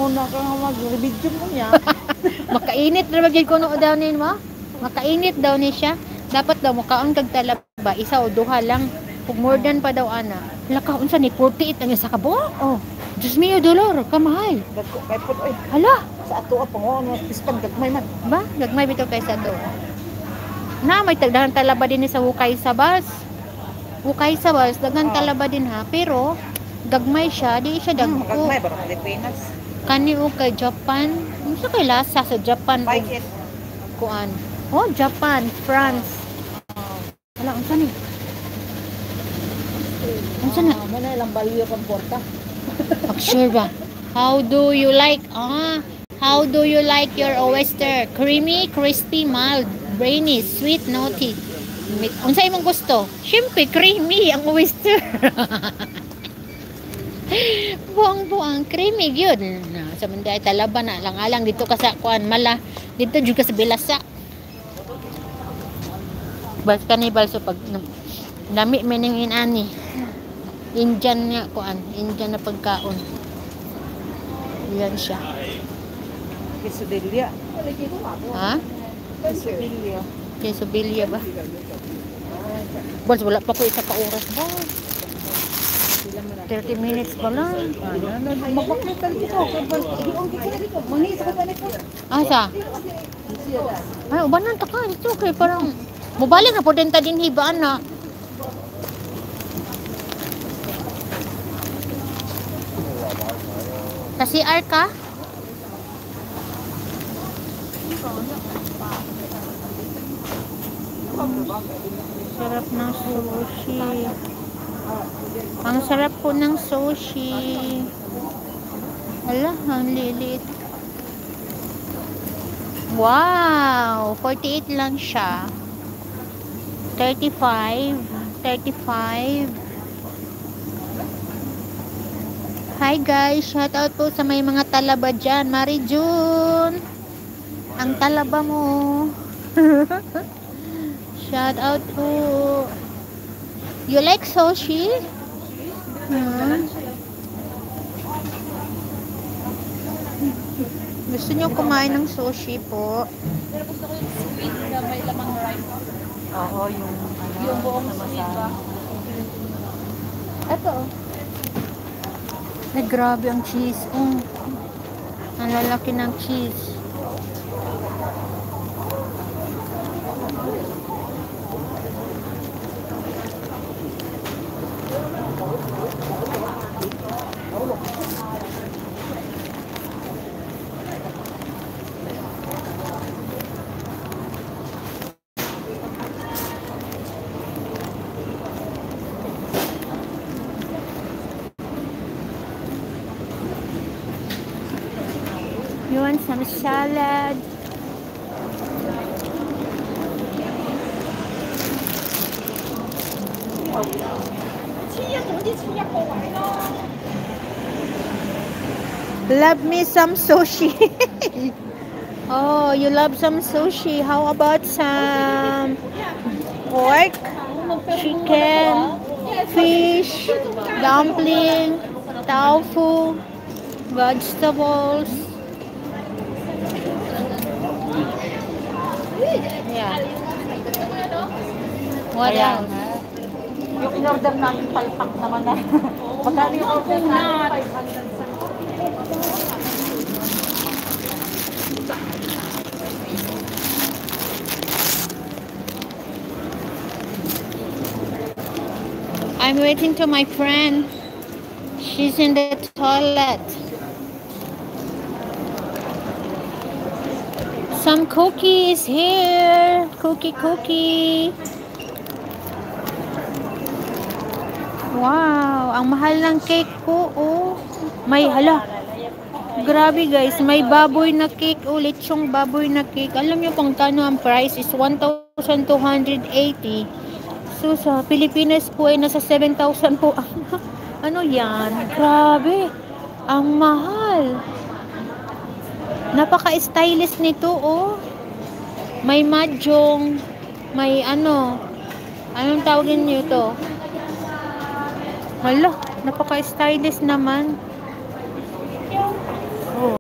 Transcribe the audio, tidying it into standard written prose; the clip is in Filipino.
muna ka nga mag-video mo niya. Makainit na bagay ko no daw ni mo. Makainit daw ni siya. Dapat daw mukaon kag talaba, isa o duha lang. Kung more than pa daw ana. Laka unsa ni 48 ang isa ka buok? Oh. Diyos mio, dolor, kamahal. Dagko kay pud oy. Hala, Sa ato pangon pispan gagmay man. ba? Gagmay bitaw kaysa to. Na may tagdahan talaba din ni sa Hukay sa bus. Hukay sa bus, daghan talaba din ha. Pero gagmay siya, di siya dagko. Gagmay ba Pilipinas? Kani o kay Japan. Unsa kay lasa sa Japan o Bike it. kuan? Oh, Japan, France. Wala unsa ni? Unsa na? Mo na lang baliyo kang porta. Sure ba? How do you like how do you like your oyster? Creamy, crispy, mild, brainy, sweet, nutty. Unsa imong gusto? Syempre creamy ang oyster. Buang-buang creamy gyud. Sa manday talaba na lang alang dito ka sa kuan mala. Dito jud ka sa Bilasa. Bas kanibal so pag dami mening inani. Indian nga kuan, Indian na pagkaon. Yan siya. Quesadilla. Ha? Quesadilla. Quesadilla ba? Bals, wala pa ko isa ka oras ba? 30 minutes pa lang. Magbakit ka dito. Iyon kita dito. Mangis ako tanay ko. Asa? Ay, ubanan ta ka dito kay parang mobalik na po din ta din hibaan na. Sa CR ka? Sarap ng sushi. Ang sarap po ng sushi. Hala, ang lilit. Wow! 48 lang siya. 35. 35. Hi guys, shout out po sa may mga talaba dyan. Mari June, ang talaba mo. Shout out po. You like sushi? Gusto nyo kumain ng sushi po? Pero gusto ko yung sweet na may lamang rice. Oo, yung buong sweet ba? Ito. Ay, grabe ang cheese. Ang lalaki ng cheese. You want some salad? Love me some sushi. Oh, you love some sushi. How about some pork, chicken, fish, dumpling, tofu, vegetables? Yeah. What else? yung in-order natin palpak naman na. Magkano yung order natin? 500. I'm waiting to my friend. She's in the toilet. Some cookies here. Cookie. Wow, ang mahal ng cake ko. Oh. May hala. Grabe guys, may baboy na cake. Oh, lechong baboy na cake. Alam niyo kung kano ang price is 1,280. So sa Pilipinas po ay nasa 7,000 po. Ano yan? Grabe. Ang mahal. Napaka-stylish nito, oh. May mahjong, may anong tawagin niyo to? Hala, napaka-stylish naman.